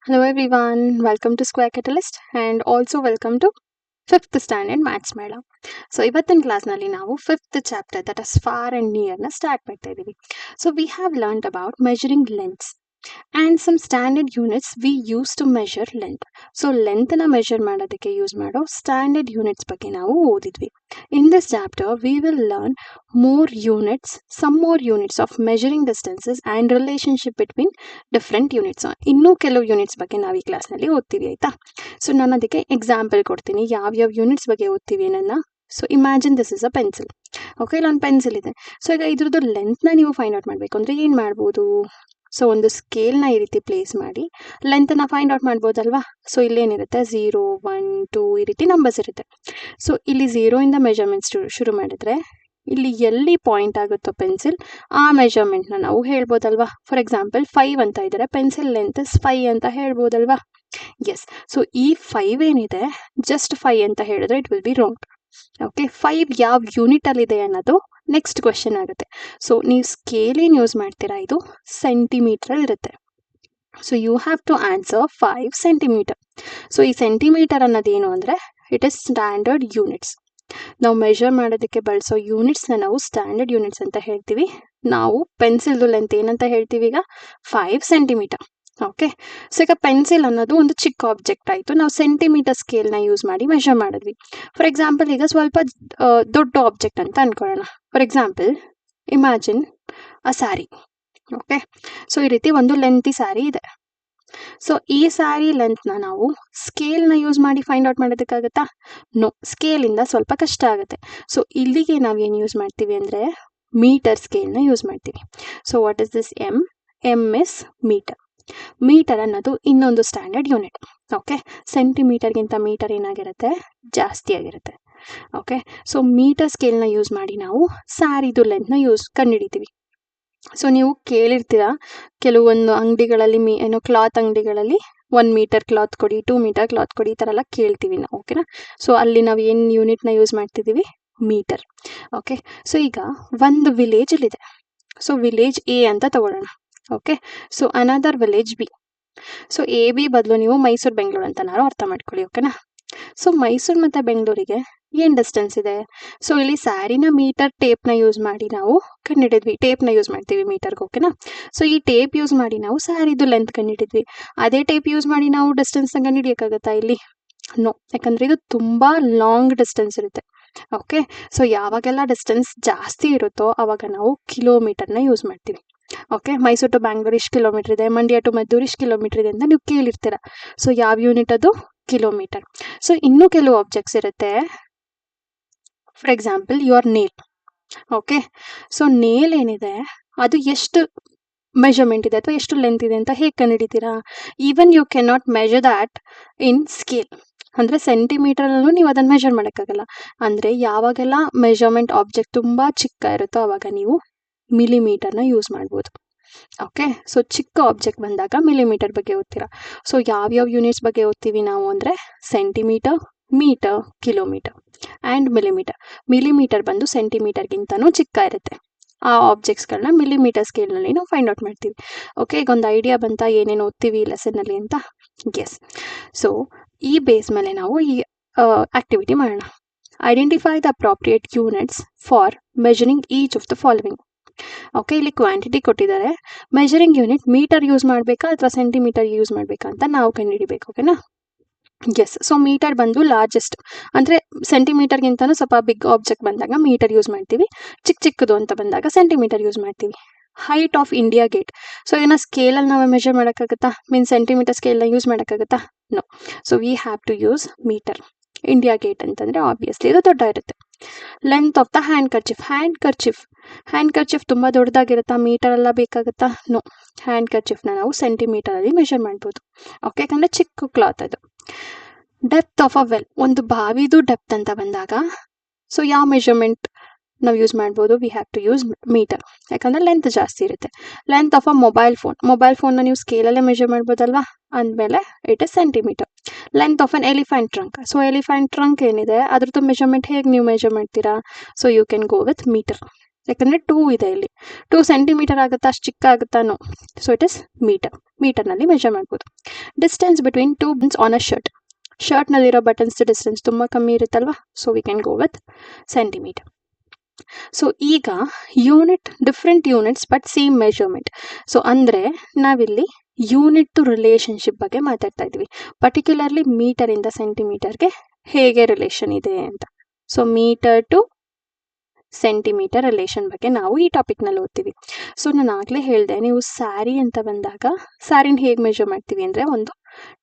Hello everyone, welcome to Square Catalyst and also welcome to 5th standard Maths Mela. So ಇವತ್ತಿನ ಕ್ಲಾಸ್ನಲ್ಲಿ ನಾವು 5th chapter that is far and near ನ start ಮಾಡ್ತಾ ಇದ್ದೀವಿ. So we have learned about measuring lengths and some standard units we use to measure length. So length ನ measure ಮಾಡೋದಕ್ಕೆ use ಮಾಡೋ standard units ಬಗ್ಗೆ ನಾವು ಓದಿದ್ವಿ. In this chapter we will learn some more units of measuring distances and relationship between different units. ಇನ್ನೂ ಕೆಲವು units ಬಗ್ಗೆ ನಾವು ಈ ಕ್ಲಾಸ್ನಲ್ಲಿ ಓದ್ತೀವಿ ಆಯ್ತಾ. ಸೊ ನಾನು ಅದಕ್ಕೆ ಎಕ್ಸಾಂಪಲ್ ಕೊಡ್ತೀನಿ ಯಾವ್ಯಾವ ಯೂನಿಟ್ಸ್ ಬಗ್ಗೆ ಓದ್ತೀವಿ ನನ್ನ. So imagine this is a pencil. Okay, ಇಲ್ಲೊಂದು ಪೆನ್ಸಿಲ್ ಇದೆ. ಸೊ ಈಗ ಇದ್ರದ್ದು ಲೆಂತ್ನ ನೀವು ಫೈಂಡ್ ಔಟ್ ಮಾಡಬೇಕು ಅಂದರೆ ಏನು ಮಾಡ್ಬೋದು? ಸೊ ಒಂದು ಸ್ಕೇಲ್ನ ಈ ರೀತಿ ಪ್ಲೇಸ್ ಮಾಡಿ ಲೆಂತನ್ನ ಫೈಂಡ್ ಔಟ್ ಮಾಡ್ಬೋದಲ್ವಾ. ಸೊ ಇಲ್ಲೇನಿರುತ್ತೆ 0, 1, 2 ಈ ರೀತಿ ನಂಬರ್ಸ್ ಇರುತ್ತೆ. ಸೊ ಇಲ್ಲಿ 0ಇಂದ ಮೆಜರ್ಮೆಂಟ್ಸ್ ಶುರು ಮಾಡಿದ್ರೆ ಇಲ್ಲಿ ಎಲ್ಲಿ ಪಾಯಿಂಟ್ ಆಗುತ್ತೋ ಪೆನ್ಸಿಲ್ ಆ ಮೆಜರ್ಮೆಂಟ್ನ ನಾವು ಹೇಳ್ಬೋದಲ್ವಾ. ಫಾರ್ ಎಕ್ಸಾಂಪಲ್ 5 ಅಂತ ಇದ್ದಾರೆ, ಪೆನ್ಸಿಲ್ ಲೆಂತ್ 5 ಅಂತ ಹೇಳ್ಬೋದಲ್ವಾ. ಎಸ್, ಸೊ ಈ 5 ಏನಿದೆ ಜಸ್ಟ್ 5 ಅಂತ ಹೇಳಿದ್ರೆ it will be wrong. Okay, 5 ಯಾವ ಯೂನಿಟಲ್ಲಿದೆ ಅನ್ನೋದು ನೆಕ್ಸ್ಟ್ ಕ್ವೆಶನ್ ಆಗುತ್ತೆ. ಸೊ ನೀವು ಸ್ಕೇಲ್ ಏನು ಯೂಸ್ ಮಾಡ್ತೀರಾ, ಇದು ಸೆಂಟಿಮೀಟ್ರಲ್ಲಿ ಇರುತ್ತೆ. So you have to answer 5 centimetre. So ಈ ಸೆಂಟಿಮೀಟರ್ ಅನ್ನೋದೇನು ಅಂದರೆ ಇಟ್ ಇಸ್ ಸ್ಟ್ಯಾಂಡರ್ಡ್ ಯೂನಿಟ್ಸ್. ನಾವು ಮೆಷರ್ ಮಾಡೋದಕ್ಕೆ ಬಳಸೋ ಯೂನಿಟ್ಸ್ನ ನಾವು ಸ್ಟ್ಯಾಂಡರ್ಡ್ ಯೂನಿಟ್ಸ್ ಅಂತ ಹೇಳ್ತೀವಿ. ನಾವು ಪೆನ್ಸಿಲ್ದು ಲೆಂತ್ ಏನಂತ ಹೇಳ್ತೀವಿ ಈಗ 5 ಸೆಂಟಿಮೀಟರ್. ಓಕೆ, ಸೊ ಈಗ ಪೆನ್ಸಿಲ್ ಅನ್ನೋದು ಒಂದು ಚಿಕ್ಕ ಆಬ್ಜೆಕ್ಟ್ ಆಯಿತು. ನಾವು ಸೆಂಟಿಮೀಟರ್ ಸ್ಕೇಲ್ನ ಯೂಸ್ ಮಾಡಿ ಮೆಷರ್ ಮಾಡಿದ್ವಿ. ಫಾರ್ ಎಕ್ಸಾಂಪಲ್ ಈಗ ಸ್ವಲ್ಪ ದೊಡ್ಡ ಆಬ್ಜೆಕ್ಟ್ ಅಂತ ಅನ್ಕೊಳ್ಳೋಣ. For example imagine a sari. Okay, so ಈ ರೀತಿ ಒಂದು ಲೆಂತಿ ಸ್ಯಾರಿ ಇದೆ. ಸೊ ಈ ಸ್ಯಾರಿ ಲೆಂತ್ನ ನಾವು ಸ್ಕೇಲ್ನ ಯೂಸ್ ಮಾಡಿ ಫೈಂಡ್ ಔಟ್ ಮಾಡೋದಕ್ಕಾಗತ್ತಾ? ನೋ, ಸ್ಕೇಲಿಂದ ಸ್ವಲ್ಪ ಕಷ್ಟ ಆಗುತ್ತೆ. ಸೊ ಇಲ್ಲಿಗೆ ನಾವೇನು ಯೂಸ್ ಮಾಡ್ತೀವಿ ಅಂದರೆ ಮೀಟರ್ ಸ್ಕೇಲ್ನ ಯೂಸ್ ಮಾಡ್ತೀವಿ. So what is this M is metre. Metre ಅನ್ನೋದು ಇನ್ನೊಂದು ಸ್ಟ್ಯಾಂಡರ್ಡ್ ಯೂನಿಟ್. ಓಕೆ, ಸೆಂಟಿಮೀಟರ್ಗಿಂತ ಮೀಟರ್ ಏನಾಗಿರುತ್ತೆ, ಜಾಸ್ತಿ ಆಗಿರುತ್ತೆ. ಓಕೆ, ಸೊ ಮೀಟರ್ ಸ್ಕೇಲ್ನ ಯೂಸ್ ಮಾಡಿ ನಾವು ಸ್ಯಾರಿದು ಲೆಂತ್ನ ಕಂಡುಹಿಡಿತೀವಿ. ಸೊ ನೀವು ಕೇಳಿರ್ತೀರ ಕೆಲವೊಂದು ಅಂಗಡಿಗಳಲ್ಲಿ ಕ್ಲಾತ್ ಅಂಗಡಿಗಳಲ್ಲಿ 1 ಮೀಟರ್ ಕ್ಲಾತ್ ಕೊಡಿ, 2 ಮೀಟರ್ ಕ್ಲಾತ್ ಕೊಡಿ, ಈ ಥರ ಎಲ್ಲ ಕೇಳ್ತೀವಿ ನಾವು. ಓಕೆನಾ, ಸೊ ಅಲ್ಲಿ ನಾವು ಏನು ಯೂನಿಟ್ನ ಯೂಸ್ ಮಾಡ್ತಿದ್ದೀವಿ, ಮೀಟರ್. ಓಕೆ, ಸೊ ಈಗ ಒಂದು ವಿಲೇಜ್ ಇಲ್ಲಿದೆ. ಸೊ ವಿಲೇಜ್ ಎ ಅಂತ ತಗೊಳ್ಳೋಣ. Okay, so another village B. So A B ಬದಲು ನೀವು ಮೈಸೂರು ಬೆಂಗಳೂರು ಅಂತನಾರು ಅರ್ಥ ಮಾಡ್ಕೊಳ್ಳಿ. ಓಕೆನಾ, ಸೊ ಮೈಸೂರು ಮತ್ತು ಬೆಂಗಳೂರಿಗೆ ಏನು ಡಿಸ್ಟೆನ್ಸ್ ಇದೆ? ಸೊ ಇಲ್ಲಿ ಸ್ಯಾರಿನ ಮೀಟರ್ ಟೇಪ್ನ ಯೂಸ್ ಮಾಡಿ ನಾವು ಕಂಡುಹಿಡಿದ್ವಿ. ಟೇಪ್ನ ಯೂಸ್ ಮಾಡ್ತೀವಿ ಮೀಟರ್ಗೆ. ಓಕೆನಾ, ಸೊ ಈ ಟೇಪ್ ಯೂಸ್ ಮಾಡಿ ನಾವು ಸ್ಯಾರಿದು ಲೆಂತ್ ಕಂಡುಹಿಡಿದ್ವಿ. ಅದೇ ಟೇಪ್ ಯೂಸ್ ಮಾಡಿ ನಾವು ಡಿಸ್ಟೆನ್ಸ್ನ ಕಂಡುಹಿಡಿಯೋಕ್ಕಾಗತ್ತಾ ಇಲ್ಲಿ? ನೋ, ಯಾಕಂದರೆ ಇದು ತುಂಬ ಲಾಂಗ್ ಡಿಸ್ಟೆನ್ಸ್ ಇರುತ್ತೆ. ಓಕೆ, ಸೊ ಯಾವಾಗೆಲ್ಲ ಡಿಸ್ಟೆನ್ಸ್ ಜಾಸ್ತಿ ಇರುತ್ತೋ ಆವಾಗ ನಾವು ಕಿಲೋಮೀಟರ್ನ ಯೂಸ್ ಮಾಡ್ತೀವಿ. ಓಕೆ, ಮೈಸೂರು ಟು ಬ್ಯಾಂಗ್ಳೂರ್ ಇಷ್ಟು ಕಿಲೋಮೀಟರ್ ಇದೆ, ಮಂಡ್ಯ ಟು ಮದ್ದೂರು ಇಷ್ಟು ಕಿಲೋಮೀಟರ್ ಇದೆ ಅಂತ ನೀವು ಕೇಳಿರ್ತೀರ. ಸೊ ಯಾವ ಯೂನಿಟ್ ಅದು? ಕಿಲೋಮೀಟರ್. ಸೊ ಇನ್ನೂ ಕೆಲವು ಆಬ್ಜೆಕ್ಟ್ಸ್ ಇರುತ್ತೆ. For example your nail. Okay, so nail ಏನಿದೆ ಅದು ಎಷ್ಟು ಮೆಜರ್ಮೆಂಟ್ ಇದೆ ಅಥವಾ ಎಷ್ಟು ಲೆಂತ್ ಇದೆ ಅಂತ ಹೇಗೆ ಕಂಡುಹಿಡಿತೀರಾ? Even you can not measure that in scale. ಅಂದರೆ ಸೆಂಟಿಮೀಟರಲ್ಲೂ ನೀವು ಅದನ್ನು ಮೆಜರ್ ಮಾಡೋಕ್ಕಾಗಲ್ಲ. ಅಂದರೆ ಯಾವಾಗೆಲ್ಲ ಮೆಜರ್ಮೆಂಟ್ ಆಬ್ಜೆಕ್ಟ್ ತುಂಬ ಚಿಕ್ಕ ಇರುತ್ತೋ ಆವಾಗ ನೀವು ಮಿಲಿಮೀಟರ್ನ ಯೂಸ್ ಮಾಡ್ಬೋದು. ಓಕೆ, ಸೊ ಚಿಕ್ಕ ಆಬ್ಜೆಕ್ಟ್ ಬಂದಾಗ ಮಿಲಿಮೀಟರ್ ಬಗ್ಗೆ ಓದ್ತೀರಾ. ಸೊ ಯಾವ್ಯಾವ ಯೂನಿಟ್ಸ್ ಬಗ್ಗೆ ಓದ್ತೀವಿ ನಾವು ಅಂದರೆ centimetre, metre, kilometre and millimetre. Millimetre ಬಂದು ಸೆಂಟಿಮೀಟರ್ಗಿಂತನೂ ಚಿಕ್ಕ ಇರುತ್ತೆ. ಆ ಆಬ್ಜೆಕ್ಟ್ಸ್ಗಳನ್ನ ಮಿಲಿಮೀಟರ್ ಸ್ಕೇಲ್ನಲ್ಲಿ ನಾವು ಫೈಂಡ್ ಔಟ್ ಮಾಡ್ತೀವಿ. ಓಕೆ, ಈಗ ಒಂದು ಐಡಿಯಾ ಬಂತಾ ಏನೇನು ಓದ್ತೀವಿ ಲೆಸನ್ನಲ್ಲಿ ಅಂತ? ಎಸ್, ಸೊ ಈ ಬೇಸ್ ಮೇಲೆ ನಾವು ಈ ಆಕ್ಟಿವಿಟಿ ಮಾಡೋಣ. Identify the appropriate units for measuring each of the following. Okay, ಇಲ್ಲಿ ಕ್ವಾಂಟಿಟಿ ಕೊಟ್ಟಿದ್ದಾರೆ. ಮೆಜರಿಂಗ್ ಯೂನಿಟ್ ಮೀಟರ್ ಯೂಸ್ ಮಾಡಬೇಕಾ ಅಥವಾ ಸೆಂಟಿಮೀಟರ್ ಯೂಸ್ ಮಾಡಬೇಕಾ ಅಂತ ನಾವು ಕಂಡುಹಿಡಿಬೇಕು. ಓಕೆನಾ? ಎಸ್, ಸೊ ಮೀಟರ್ ಬಂದು ಲಾರ್ಜೆಸ್ಟ್, ಅಂದರೆ ಸೆಂಟಿಮೀಟರ್ಗಿಂತನೂ ಸ್ವಲ್ಪ ಬಿಗ್ ಆಬ್ಜೆಕ್ಟ್ ಬಂದಾಗ ಮೀಟರ್ ಯೂಸ್ ಮಾಡ್ತೀವಿ. ಚಿಕ್ಕದು ಅಂತ ಬಂದಾಗ ಸೆಂಟಿಮೀಟರ್ ಯೂಸ್ ಮಾಡ್ತೀವಿ. Height of India Gate. So ಇದನ್ನು ಸ್ಕೇಲಲ್ಲಿ ನಾವು ಮೆಜರ್ ಮಾಡೋಕ್ಕಾಗುತ್ತಾ? ಸೆಂಟಿಮೀಟರ್ ಸ್ಕೇಲ್ನ ಯೂಸ್ ಮಾಡೋಕ್ಕಾಗುತ್ತಾ? No, so we have to use metre. India Gate ಅಂತಂದರೆ ಆಬ್ವಿಯಸ್ಲಿ ಇದು ದೊಡ್ಡ ಇರುತ್ತೆ. Length of the handkerchief ತುಂಬ ದೊಡ್ಡದಾಗಿರುತ್ತಾ? ಮೀಟರೆಲ್ಲ ಬೇಕಾಗುತ್ತಾ? ನೋ, ಹ್ಯಾಂಡ್ ಕರ್ಚಿಫ್ನ ನಾವು ಸೆಂಟಿಮೀಟರಲ್ಲಿ ಮೆಷರ್ ಮಾಡ್ಬೋದು. ಓಕೆ, ಯಾಕಂದರೆ ಚಿಕ್ಕ ಕ್ಲಾತ್ ಅದು. Depth of a well. ಒಂದು ಬಾವಿದು ಡೆಪ್ತ್ ಅಂತ ಬಂದಾಗ ಸೊ ಯಾವ ಮೆಷರ್ಮೆಂಟ್ ನಾವು ಯೂಸ್ ಮಾಡ್ಬೋದು? We have to use metre, ಯಾಕಂದರೆ ಲೆಂತ್ ಜಾಸ್ತಿ ಇರುತ್ತೆ. ಲೆಂತ್ ಆಫ್ ಅ ಮೊಬೈಲ್ ಫೋನ್ನ ನೀವು ಸ್ಕೇಲಲ್ಲೇ ಮೆಷರ್ ಮಾಡ್ಬೋದಲ್ವಾ, ಅಂದಮೇಲೆ it is centimetre. Length of an elephant trunk. So elephant trunk ಏನಿದೆ ಅದ್ರದ್ದು ಮೆಷರ್ಮೆಂಟ್ ಹೇಗೆ ನೀವು ಮೆಷರ್ ಮಾಡ್ತೀರಾ? So you can go with metre. ಯಾಕಂದರೆ 2 ಇದೆ ಇಲ್ಲಿ. 2 ಸೆಂಟಿಮೀಟರ್ ಆಗುತ್ತಾ? ಅಷ್ಟು ಚಿಕ್ಕ ಆಗುತ್ತಾ? ನೋ, ಸೊ ಇಟ್ ಇಸ್ ಮೀಟರ್ನಲ್ಲಿ ಮೆಷರ್ ಮಾಡ್ಬೋದು. Distance between two buttons on a ಶರ್ಟ್ನಲ್ಲಿರೋ ಬಟನ್ಸ್ ಡಿಸ್ಟೆನ್ಸ್ ತುಂಬ ಕಮ್ಮಿ ಇರುತ್ತಲ್ವಾ, so we can go with centimetre. So ಈಗ different units but same measurement. So ಅಂದರೆ ನಾವಿಲ್ಲಿ ಯೂನಿಟ್ ಟು ರಿಲೇಷನ್ಶಿಪ್ ಬಗ್ಗೆ ಮಾತಾಡ್ತಾ ಇದ್ವಿ, ಪರ್ಟಿಕ್ಯುಲರ್ಲಿ ಮೀಟರಿಂದ ಸೆಂಟಿಮೀಟರ್ಗೆ ಹೇಗೆ ರಿಲೇಷನ್ ಇದೆ ಅಂತ. So metre to centimetre relation ಬಗ್ಗೆ ನಾವು ಈ ಟಾಪಿಕ್ನಲ್ಲಿ ಓದ್ತೀವಿ. ಸೊ ನಾನು ಆಗಲೇ ಹೇಳಿದೆ, ನೀವು ಸ್ಯಾರಿ ಅಂತ ಬಂದಾಗ ಸ್ಯಾರಿನ ಹೇಗೆ ಮೆಷರ್ ಮಾಡ್ತೀವಿ ಅಂದರೆ ಒಂದು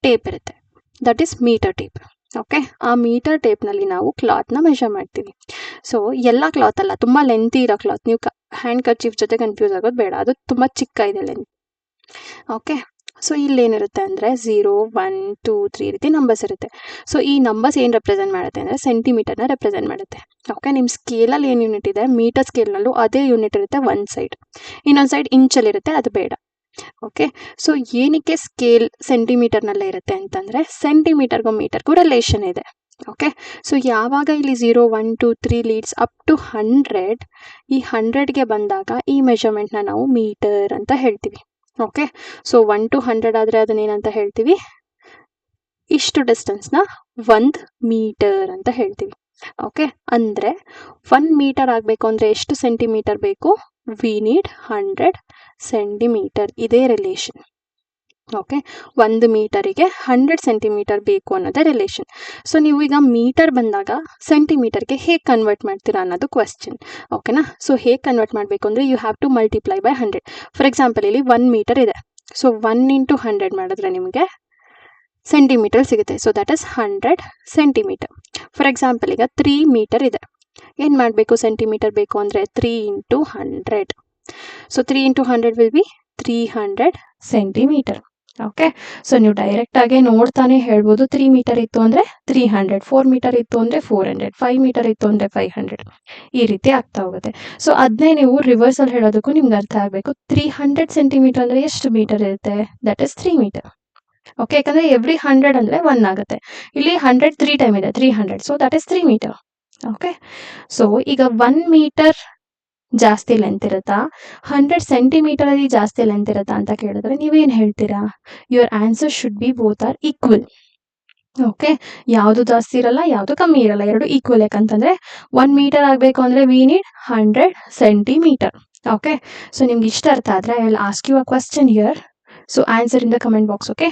ಟೇಪ್ ಇರುತ್ತೆ, that is metre tape. Okay, ಆ ಮೀಟರ್ ಟೇಪ್ನಲ್ಲಿ ನಾವು ಕ್ಲಾತ್ನ ಮೆಷರ್ ಮಾಡ್ತೀವಿ. ಸೊ ಎಲ್ಲ ಕ್ಲಾತ್ ಅಲ್ಲ, ತುಂಬ ಲೆಂತಿ ಇರೋ ಕ್ಲಾತ್, ನೀವು ಹ್ಯಾಂಡ್ ಕರ್ಚೀಫ್ ಜೊತೆ ಕನ್ಫ್ಯೂಸ್ ಆಗೋದು ಬೇಡ, ಅದು ತುಂಬ ಚಿಕ್ಕ ಇದೆ ಲೆಂತ್. ಓಕೆ, ಸೊ ಇಲ್ಲೇನಿರುತ್ತೆ ಅಂದರೆ 0, 1, 2, 3 ರೀತಿ ನಂಬರ್ಸ್ ಇರುತ್ತೆ. ಸೊ ಈ ನಂಬರ್ಸ್ ಏನು ರೆಪ್ರೆಸೆಂಟ್ ಮಾಡುತ್ತೆ ಅಂದರೆ ಸೆಂಟಿಮೀಟರ್ನ ರೆಪ್ರೆಸೆಂಟ್ ಮಾಡುತ್ತೆ. ಓಕೆ, ನಿಮ್ಮ ಸ್ಕೇಲಲ್ಲಿ ಏನು ಯೂನಿಟ್ ಇದೆ, ಮೀಟರ್ ಸ್ಕೇಲ್ನಲ್ಲೂ ಅದೇ ಯೂನಿಟ್ ಇರುತ್ತೆ ಒಂದು ಸೈಡ್, ಇನ್ನೊಂದು ಸೈಡ್ ಇಂಚಲ್ಲಿರುತ್ತೆ, ಅದು ಬೇಡ. ಓಕೆ, ಸೊ ಏನಕ್ಕೆ ಸ್ಕೇಲ್ ಸೆಂಟಿಮೀಟರ್ನಲ್ಲೇ ಇರುತ್ತೆ ಅಂತಂದರೆ ಸೆಂಟಿಮೀಟರ್ಗೂ ಮೀಟರ್ಗೂ ರಿಲೇಷನ್ ಇದೆ. ಓಕೆ, ಸೊ ಯಾವಾಗ ಇಲ್ಲಿ 0, 1, 2, 3 ಲೀಡ್ಸ್ ಅಪ್ ಟು 100, ಈ 100ಗೆ ಬಂದಾಗ ಈ ಮೆಷರ್ಮೆಂಟ್ನ ನಾವು ಮೀಟರ್ ಅಂತ ಹೇಳ್ತೀವಿ. ಓಕೆ, ಸೊ 1 to 100 ಆದರೆ ಅದನ್ನೇನಂತ ಹೇಳ್ತೀವಿ, ಇಷ್ಟು ಡಿಸ್ಟೆನ್ಸ್ನ 1 ಮೀಟರ್ ಅಂತ ಹೇಳ್ತೀವಿ. ಓಕೆ, ಅಂದರೆ 1 ಮೀಟರ್ ಆಗಬೇಕು ಅಂದರೆ ಎಷ್ಟು ಸೆಂಟಿಮೀಟರ್ ಬೇಕು, ವಿ ನೀಡ್ 100 ಸೆಂಟಿಮೀಟರ್. ಇದೇ ರಿಲೇಷನ್. ಓಕೆ, 1 ಮೀಟರಿಗೆ 100 ಸೆಂಟಿಮೀಟರ್ ಬೇಕು ಅನ್ನೋದೇ ರಿಲೇಷನ್. ಸೊ ನೀವು ಈಗ ಮೀಟರ್ ಬಂದಾಗ ಸೆಂಟಿಮೀಟರ್ಗೆ ಹೇಗೆ ಕನ್ವರ್ಟ್ ಮಾಡ್ತೀರಾ ಅನ್ನೋದು ಕ್ವೆಶ್ಚನ್. ಓಕೆನಾ, ಸೊ ಹೇಗೆ ಕನ್ವರ್ಟ್ ಮಾಡಬೇಕು ಅಂದರೆ you have to multiply by 100. For example ಇಲ್ಲಿ 1 ಮೀಟರ್ ಇದೆ, ಸೊ 1 into 100 ಮಾಡಿದ್ರೆ ನಿಮಗೆ ಸೆಂಟಿಮೀಟರ್ ಸಿಗುತ್ತೆ. So that is 100 centimetre. For example ಈಗ 3 ಮೀಟರ್ ಇದೆ, ಏನು ಮಾಡಬೇಕು, ಸೆಂಟಿಮೀಟರ್ ಬೇಕು ಅಂದರೆ 3 into 100. So 3 into 100 will be 300 centimetre. Okay, so ನೀವು ಡೈರೆಕ್ಟಾಗಿ ನೋಡ್ತಾನೆ ಹೇಳ್ಬೋದು, 3 ಮೀಟರ್ ಇತ್ತು ಅಂದರೆ 300, 4 ಮೀಟರ್ ಇತ್ತು ಅಂದರೆ 400, 5 ಮೀಟರ್ ಇತ್ತು ಅಂದರೆ 500, ಈ ರೀತಿ ಆಗ್ತಾ ಹೋಗುತ್ತೆ. ಸೊ ಅದನ್ನೇ ನೀವು ರಿವರ್ಸಲ್ಲಿ ಹೇಳೋದಕ್ಕೂ ನಿಮ್ಗೆ ಅರ್ಥ ಆಗಬೇಕು, 300 ಸೆಂಟಿಮೀಟರ್ ಅಂದರೆ ಎಷ್ಟು ಮೀಟರ್ ಇರುತ್ತೆ, ದಟ್ ಇಸ್ 3 ಮೀಟರ್. ಓಕೆ, ಯಾಕಂದರೆ ಎವ್ರಿ 100 ಅಂದರೆ 1 ಆಗುತ್ತೆ, ಇಲ್ಲಿ 100 3 ಟೈಮ್ ಇದೆ, 300, so that is 3 metre. Okay, so ಈಗ 1 ಮೀಟರ್ ಜಾಸ್ತಿ ಲೆಂತ್ ಇರುತ್ತಾ, 100 ಸೆಂಟಿಮೀಟರಲ್ಲಿ ಜಾಸ್ತಿ ಲೆಂತ್ ಇರುತ್ತಾ ಅಂತ ಕೇಳಿದ್ರೆ ನೀವೇನು ಹೇಳ್ತೀರಾ, your answer should be both are equal. Okay, ಯಾವುದು ಜಾಸ್ತಿ ಇರಲ್ಲ, ಯಾವುದು ಕಮ್ಮಿ ಇರಲ್ಲ, ಎರಡು ಈಕ್ವಲ್. ಯಾಕಂತಂದರೆ 1 ಮೀಟರ್ ಆಗಬೇಕು ಅಂದರೆ we need 100 centimetre. Okay, so ನಿಮ್ಗೆ ಇಷ್ಟ ಅರ್ಥ ಆದರೆ I will ask you a question here, so answer in the comment box. Okay,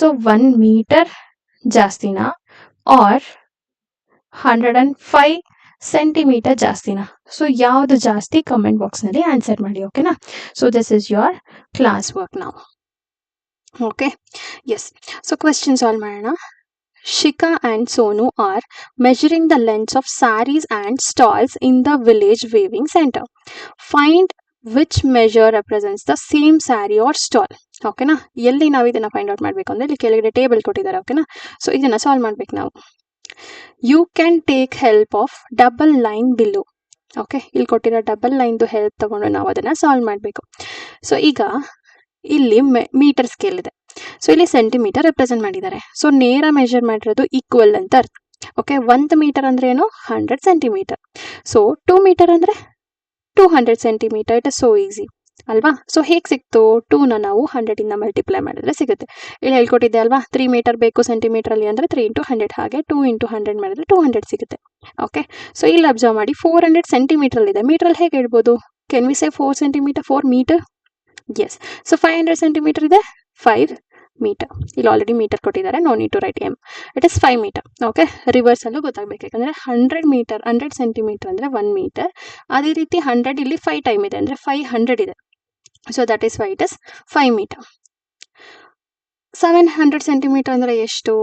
so 1 metre ಜಾಸ್ತಿನಾ ಆರ್ 105 ಸೆಂಟಿಮೀಟರ್ ಜಾಸ್ತಿನಾ? ಸೊ ಯಾವುದು ಜಾಸ್ತಿ ಕಮೆಂಟ್ ಬಾಕ್ಸ್ನಲ್ಲಿ ಆನ್ಸರ್ ಮಾಡಿ. ಓಕೆನಾ, so this is your class work ನಾವು. Okay, yes, so question solve ಮಾಡೋಣ. Shika and Sonu are measuring the lengths of saris and stalls in the village weaving center. Find which measure represents the same sari or stall. ಓಕೆನಾ, ಎಲ್ಲಿ ನಾವು ಇದನ್ನು find out ಮಾಡಬೇಕು ಅಂದರೆ ಇಲ್ಲಿ ಕೆಳಗಡೆ table ಕೊಟ್ಟಿದ್ದಾರೆ. ಓಕೆನಾ, ಸೊ ಇದನ್ನು ಸಾಲ್ವ್ ಮಾಡ್ಬೇಕು ನಾವು. You can take help of double line below. Okay, ಇಲ್ಲಿ ಕೊಟ್ಟಿರೋ ಡಬಲ್ ಲೈನ್ದು ಹೆಲ್ಪ್ ತಗೊಂಡು ನಾವು ಅದನ್ನು ಸಾಲ್ವ್ ಮಾಡಬೇಕು. ಸೊ ಈಗ ಇಲ್ಲಿ ಮೀಟರ್ ಸ್ಕೇಲ್ ಇದೆ, ಸೊ ಇಲ್ಲಿ ಸೆಂಟಿಮೀಟರ್ ರೆಪ್ರೆಸೆಂಟ್ ಮಾಡಿದ್ದಾರೆ. ಸೊ ನೇರ ಮೆಷರ್ ಮಾಡಿರೋದು ಈಕ್ವಲ್ ಅಂತ ಅರ್ಥ. ಓಕೆ, 1 ಮೀಟರ್ ಅಂದರೆ ಏನು, 100 ಸೆಂಟಿಮೀಟರ್. ಸೊ 2 ಮೀಟರ್ ಅಂದರೆ 200 centimetre. It is so easy ಅಲ್ವಾ. ಸೊ ಹೇಗೆ ಸಿಕ್ತು, 2ನ ನಾವು 100ಇಂದ ಮಲ್ಟಿಪ್ಲೈ ಮಾಡಿದ್ರೆ ಸಿಗುತ್ತೆ. ಇಲ್ಲಿ ಹೇಳ್ಕೊಟ್ಟಿದ್ದೆ ಅಲ್ವಾ, 3 ಮೀಟರ್ ಬೇಕು ಸೆಂಟಿಮೀಟ್ರಲ್ಲಿ ಅಂದರೆ 3 into 100, ಹಾಗೆ 2 into 100 ಮಾಡಿದ್ರೆ 200 ಸಿಗುತ್ತೆ. ಓಕೆ, ಸೊ ಇಲ್ಲಿ ಅಬ್ಸರ್ವ್ ಮಾಡಿ 400 ಸೆಂಟಿಮೀಟ್ರಲ್ಲಿದೆ, ಮೀಟ್ರಲ್ಲಿ ಹೇಗೆ ಹೇಳ್ಬೋದು, can we say 4 centimetre 4 metre? Yes. So 500 centimetre ಇದೆ, 5 ಮೀಟರ್. ಇಲ್ಲಿ ಆಲ್ರೆಡಿ ಮೀಟರ್ ಕೊಟ್ಟಿದ್ದಾರೆ, no need to write em, it is 5 metre. Okay, ರಿವರ್ಸಲ್ಲೂ ಗೊತ್ತಾಗಬೇಕು, ಯಾಕಂದರೆ 100 ಸೆಂಟಿಮೀಟರ್ ಅಂದರೆ 1 ಮೀಟರ್. ಅದೇ ರೀತಿ 100 ಇಲ್ಲಿ 5 ಟೈಮ್ ಇದೆ ಅಂದರೆ 500 ಇದೆ. So that is why it is 5 metre. 700 centimetre ಅಂದರೆ ಎಷ್ಟು,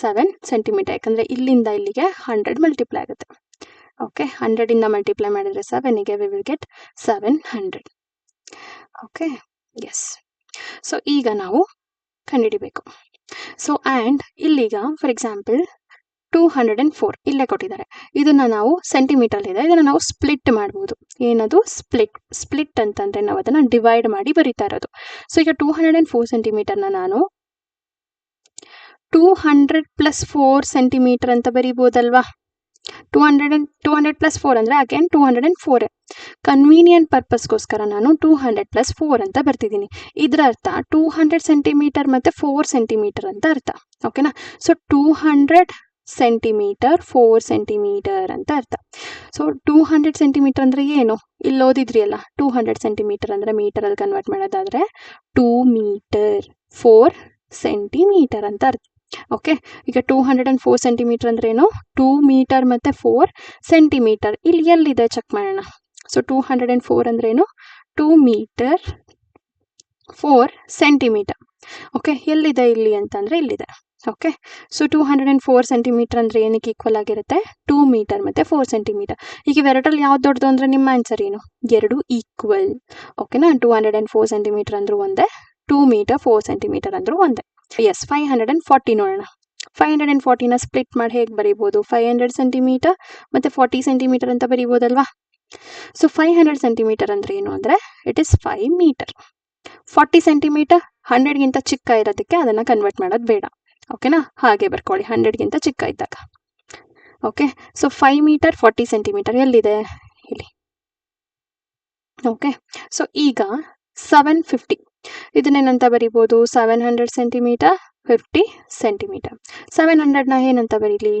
7 ಸೆಂಟಿಮೀಟರ್. ಯಾಕಂದರೆ ಇಲ್ಲಿಂದ ಇಲ್ಲಿಗೆ 100 ಮಲ್ಟಿಪ್ಲೈ ಆಗುತ್ತೆ. ಓಕೆ, 100ಇಂದ ಮಲ್ಟಿಪ್ಲೈ ಮಾಡಿದರೆ 7ಗೆ we will get 700. Okay, yes. So ಈಗ ನಾವು ಕಂಡುಹಿಡಿಬೇಕು. ಸೊ ಆ್ಯಂಡ್ ಇಲ್ಲಿಗ ಫಾರ್ ಎಕ್ಸಾಂಪಲ್ 204 ಇಲ್ಲೇ ಕೊಟ್ಟಿದ್ದಾರೆ, ಇದನ್ನು ನಾವು ಸೆಂಟಿಮೀಟರ್ ಇದೆ, ಇದನ್ನು ನಾವು ಸ್ಪ್ಲಿಟ್ ಮಾಡ್ಬೋದು. ಏನದು ಸ್ಪ್ಲಿಟ್ ಅಂತಂದರೆ ನಾವು ಅದನ್ನು ಡಿವೈಡ್ ಮಾಡಿ ಬರೀತಾ ಇರೋದು. ಸೊ ಈಗ 204 ಸೆಂಟಿಮೀಟರ್ನ ನಾನು 200 + 4 ಸೆಂಟಿಮೀಟರ್ ಅಂತ ಬರೀಬೋದಲ್ವಾ. 200 ಪ್ಲಸ್ 4 ಅಂದರೆ ಅಗೇನ್ 204. ಕನ್ವೀನಿಯಂಟ್ ಪರ್ಪಸ್ಗೋಸ್ಕರ ನಾನು 200 ಪ್ಲಸ್ 4 ಅಂತ ಬರ್ತಿದ್ದೀನಿ. ಇದರ ಅರ್ಥ 200 ಸೆಂಟಿಮೀಟರ್ ಮತ್ತು 4 ಸೆಂಟಿಮೀಟರ್ ಅಂತ ಅರ್ಥ. ಓಕೆನಾ? ಸೊ 200 ಸೆಂಟಿಮೀಟರ್ 4 ಸೆಂಟಿಮೀಟರ್ ಅಂತ ಅರ್ಥ. ಸೊ 200 ಸೆಂಟಿಮೀಟರ್ ಅಂದರೆ ಏನು? ಇಲ್ಲಿ ಓದಿದ್ರಿ ಅಲ್ಲ, 200 ಸೆಂಟಿಮೀಟರ್ ಅಂದರೆ ಮೀಟರಲ್ಲಿ ಕನ್ವರ್ಟ್ ಮಾಡೋದಾದರೆ 2 ಮೀಟರ್ 4 ಸೆಂಟಿಮೀಟರ್ ಅಂತ ಅರ್ಥ. ಓಕೆ, ಈಗ 204 ಸೆಂಟಿಮೀಟರ್ ಅಂದ್ರೆ ಏನು? 2 ಮೀಟರ್ ಮತ್ತು 4 ಸೆಂಟಿಮೀಟರ್. ಇಲ್ಲಿ ಎಲ್ಲಿದೆ ಚೆಕ್ ಮಾಡೋಣ. ಸೊ 204 ಅಂದ್ರೆ ಏನು? 2 ಮೀಟರ್ 4 ಸೆಂಟಿಮೀಟರ್. ಓಕೆ, ಎಲ್ಲಿದೆ ಇಲ್ಲಿ ಅಂತಂದರೆ ಇಲ್ಲಿದೆ. ಓಕೆ, ಸೊ 204 ಸೆಂಟಿಮೀಟರ್ ಅಂದರೆ ಏನಕ್ಕೆ ಈಕ್ವಲ್ ಆಗಿರುತ್ತೆ? 2 ಮೀಟರ್ ಮತ್ತು 4 ಸೆಂಟಿಮೀಟರ್. ಈಗ ಇವೆರಡರಲ್ಲಿ ಯಾವ್ದು ದೊಡ್ಡದು ಅಂದರೆ ನಿಮ್ಮ ಆನ್ಸರ್ ಏನು? ಎರಡು ಈಕ್ವಲ್. ಓಕೆನಾ? 204 ಸೆಂಟಿಮೀಟರ್ ಅಂದರೂ ಒಂದೇ, 2 ಮೀಟರ್ 4 ಸೆಂಟಿಮೀಟರ್ ಅಂದರೂ ಒಂದೇ. ಎಸ್, 540 ನೋಡೋಣ. 540ನ ಸ್ಪ್ಲಿಟ್ ಮಾಡಿ ಹೇಗೆ ಬರೀಬೋದು? 500 ಸೆಂಟಿಮೀಟರ್ ಮತ್ತು 40 ಸೆಂಟಿಮೀಟರ್ ಅಂತ ಬರೀಬೋದಲ್ವಾ? ಸೊ 500 ಸೆಂಟಿಮೀಟರ್ ಅಂದರೆ ಏನು ಅಂದರೆ ಇಟ್ ಇಸ್ 5 ಮೀಟರ್. 40 ಸೆಂಟಿಮೀಟರ್ 100ಗಿಂತ ಚಿಕ್ಕ ಇರೋದಕ್ಕೆ ಅದನ್ನು ಕನ್ವರ್ಟ್ ಮಾಡೋದು ಬೇಡ. ಓಕೆನಾ? ಹಾಗೆ ಬರ್ಕೊಳ್ಳಿ, 100ಗಿಂತ ಚಿಕ್ಕ ಇದ್ದಾಗ. ಓಕೆ, ಸೊ 5 ಮೀಟರ್ 40 ಸೆಂಟಿಮೀಟರ್ ಎಲ್ಲಿದೆ? ಇಲ್ಲಿ. ಓಕೆ, ಸೊ ಈಗ 750 ಇದನ್ನೇನಂತ ಬರಿಬೋದು? 700 ಸೆಂಟಿಮೀಟರ್ 50 ಸೆಂಟಿಮೀಟರ್. 700ನ ಏನಂತ ಬರೀಲಿ?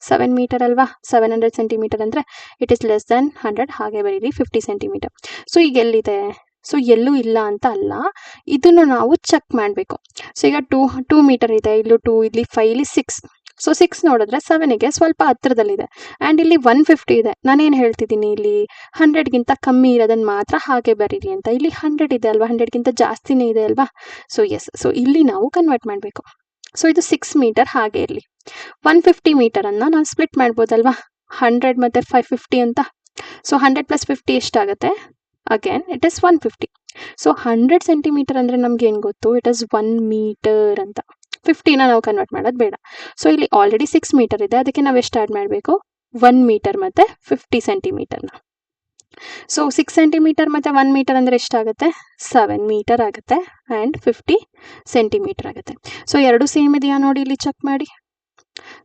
7 ಮೀಟರ್ ಅಲ್ವಾ? 700 ಸೆಂಟಿಮೀಟರ್ ಅಂದರೆ ಇಟ್ ಇಸ್ ಲೆಸ್ ದೆನ್ 100, ಹಾಗೆ ಬರೀಲಿ 50 ಸೆಂಟಿಮೀಟರ್. ಸೊ ಈಗ ಎಲ್ಲಿದೆ? ಸೊ ಎಲ್ಲೂ ಇಲ್ಲ ಅಂತ ಅಲ್ಲ, ಇದನ್ನು ನಾವು ಚೆಕ್ ಮಾಡಬೇಕು. ಸೊ ಈಗ 2 ಮೀಟರ್ ಇದೆ, ಇಲ್ಲೂ 2, ಇಲ್ಲಿ 5, ಇಲ್ಲಿ 6. ಸೊ 6 ನೋಡಿದ್ರೆ 7ಗೆ ಸ್ವಲ್ಪ ಹತ್ತಿರದಲ್ಲಿದೆ. ಆ್ಯಂಡ್ ಇಲ್ಲಿ 150 ಇದೆ. ನಾನೇನು ಹೇಳ್ತಿದ್ದೀನಿ ಇಲ್ಲಿ? 100ಗಿಂತ ಕಮ್ಮಿ ಇರೋದನ್ನು ಮಾತ್ರ ಹಾಗೆ ಬರೀರಿ ಅಂತ. ಇಲ್ಲಿ 100 ಇದೆ ಅಲ್ವಾ? 100ಗಿಂತ ಜಾಸ್ತಿನೇ ಇದೆ ಅಲ್ವಾ? ಸೊ ಎಸ್, ಸೊ ಇಲ್ಲಿ ನಾವು ಕನ್ವರ್ಟ್ ಮಾಡಬೇಕು. ಸೊ ಇದು 6 ಮೀಟರ್ ಹಾಗೆ ಇರಲಿ. 150 ಮೀಟರನ್ನು ನಾವು ಸ್ಪ್ಲಿಟ್ ಮಾಡ್ಬೋದಲ್ವಾ? 100 ಮತ್ತು 550 ಅಂತ. ಸೊ 100 ಪ್ಲಸ್ 50 ಎಷ್ಟಾಗುತ್ತೆ? Again it is 150. So 100 centimetre ಅಂದರೆ ನಮ್ಗೆ ಏನು ಗೊತ್ತು? ಇಟ್ ಇಸ್ 1 ಮೀಟರ್ ಅಂತ. 50ನ ನಾವು ಕನ್ವರ್ಟ್ ಮಾಡೋದು ಬೇಡ. ಸೊ ಇಲ್ಲಿ ಆಲ್ರೆಡಿ 6 ಮೀಟರ್ ಇದೆ, ಅದಕ್ಕೆ ನಾವು ಎಷ್ಟು ಆ್ಯಡ್ ಮಾಡಬೇಕು? 1 ಮೀಟರ್ ಮತ್ತು 50 ಸೆಂಟಿಮೀಟರ್ನ. ಸೊ 6 ಸೆಂಟಿಮೀಟರ್ ಮತ್ತು 1 ಮೀಟರ್ ಅಂದರೆ ಎಷ್ಟಾಗುತ್ತೆ? 7 ಮೀಟರ್ ಆಗುತ್ತೆ ಆ್ಯಂಡ್ 50 ಸೆಂಟಿಮೀಟರ್ ಆಗುತ್ತೆ. ಸೊ ಎರಡು ಸೇಮ್ ಇದೆಯಾ ನೋಡಿ, ಇಲ್ಲಿ ಚೆಕ್ ಮಾಡಿ.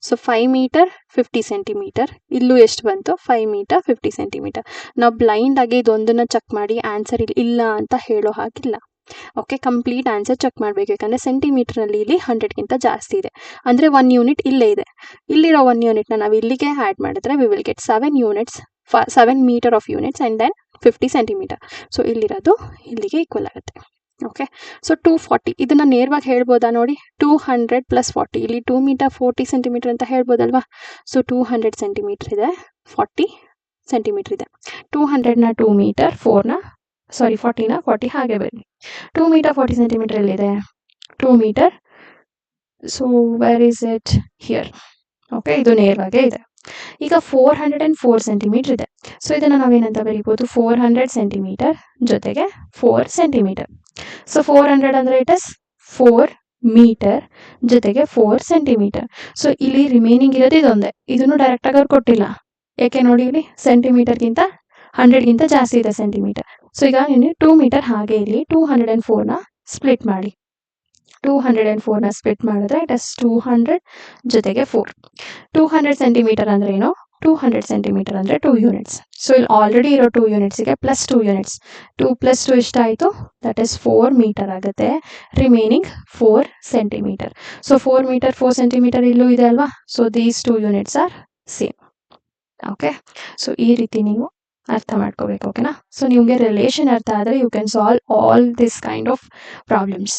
ಸೊ 5 ಮೀಟರ್ 50 ಸೆಂಟಿಮೀಟರ್, ಇಲ್ಲೂ ಎಷ್ಟು ಬಂತು? 5 ಮೀಟರ್ 50 ಸೆಂಟಿಮೀಟರ್. ನಾವು ಬ್ಲೈಂಡ್ ಆಗಿ ಇದೊಂದನ್ನು ಚೆಕ್ ಮಾಡಿ ಆನ್ಸರ್ ಇಲ್ಲ ಅಂತ ಹೇಳೋ ಹಾಗಿಲ್ಲ. ಓಕೆ, ಕಂಪ್ಲೀಟ್ ಆನ್ಸರ್ ಚೆಕ್ ಮಾಡಬೇಕು. ಯಾಕಂದರೆ ಸೆಂಟಿಮೀಟ್ರಲ್ಲಿ ಇಲ್ಲಿ 100ಗಿಂತ ಜಾಸ್ತಿ ಇದೆ, ಅಂದರೆ 1 ಯೂನಿಟ್ ಇಲ್ಲೇ ಇದೆ. ಇಲ್ಲಿರೋ 1 ಯೂನಿಟ್ನ ನಾವು ಇಲ್ಲಿಗೆ ಆ್ಯಡ್ ಮಾಡಿದ್ರೆ we will get 7 units, 7 metre of units and then 50 centimetre. So ಇಲ್ಲಿರೋದು ಇಲ್ಲಿಗೆ ಈಕ್ವಲ್ ಆಗುತ್ತೆ. ಓಕೆ, ಸೊ 240 ಇದನ್ನು ನೇರವಾಗಿ ಹೇಳ್ಬೋದಾ ನೋಡಿ? 200 ಪ್ಲಸ್ 40, ಇಲ್ಲಿ 2 ಮೀಟರ್ 40 ಸೆಂಟಿಮೀಟರ್ ಅಂತ ಹೇಳ್ಬೋದಲ್ವಾ? ಸೊ 200 ಸೆಂಟಿಮೀಟರ್ ಇದೆ, 40 ಸೆಂಟಿಮೀಟರ್ ಇದೆ. 200ನ 2 ಮೀಟರ್ 40ನ 40 ಹಾಗೆ ಬರಲಿ. 2 ಮೀಟರ್ 40 ಸೆಂಟಿಮೀಟರ್ ಎಲ್ಲಿದೆ? 2 metre. So where is it? Here. Okay, ಇದು ನೇರವಾಗೇ ಇದೆ. ಈಗ 404 ಸೆಂಟಿಮೀಟರ್ ಇದೆ. ಸೊ ಇದನ್ನು ನಾವೇನಂತ ಬರೀಬೋದು? 400 ಸೆಂಟಿಮೀಟರ್ ಜೊತೆಗೆ 4 ಸೆಂಟಿಮೀಟರ್. ಸೊ 400 ಅಂದರೆ ಇಟ್ ಇಸ್ 4 ಮೀಟರ್ ಜೊತೆಗೆ 4 ಸೆಂಟಿಮೀಟರ್. ಸೊ ಇಲ್ಲಿ ರಿಮೈನಿಂಗ್ ಇರೋದು ಇದೊಂದೇ, ಇದನ್ನು ಡೈರೆಕ್ಟಾಗಿ ಅವ್ರು ಕೊಟ್ಟಿಲ್ಲ. ಯಾಕೆ ನೋಡಿ, ಇಲ್ಲಿ ಸೆಂಟಿಮೀಟರ್ಗಿಂತ 100ಗಿಂತ ಜಾಸ್ತಿ ಇದೆ ಸೆಂಟಿಮೀಟರ್. ಸೊ ಈಗ ನೀವು 2 ಮೀಟರ್ ಹಾಗೆ ಇಲ್ಲಿ 204ನ ಸ್ಪ್ಲಿಟ್ ಮಾಡಿ. 204ನ ಸ್ಪ್ಲಿಟ್ ಮಾಡಿದ್ರೆ ಇಟ್ ಇಸ್ 200 ಜೊತೆಗೆ 4. 200 ಸೆಂಟಿಮೀಟರ್ ಅಂದರೆ ಏನು? 200 ಸೆಂಟಿಮೀಟರ್ ಅಂದರೆ 2 ಯೂನಿಟ್ಸ್. ಸೊ ಇಲ್ಲಿ ಆಲ್ರೆಡಿ ಇರೋ 2 ಯೂನಿಟ್ಸಿಗೆ ಪ್ಲಸ್ 2 ಯೂನಿಟ್ಸ್. 2 ಪ್ಲಸ್ 2 ಎಷ್ಟಾಯಿತು? ದಟ್ ಈಸ್ 4 ಮೀಟರ್ ಆಗುತ್ತೆ. Remaining 4 centimetre. So 4 metre 4 centimetre ಇಲ್ಲೂ ಇದೆ ಅಲ್ವಾ? So these 2 units are same. Okay, so ಈ ರೀತಿ ನೀವು ಅರ್ಥ ಮಾಡ್ಕೋಬೇಕು. ಓಕೆನಾ? ಸೊ ನಿಮಗೆ ರಿಲೇಷನ್ ಅರ್ಥ ಆದರೆ you can solve all this kind of problems.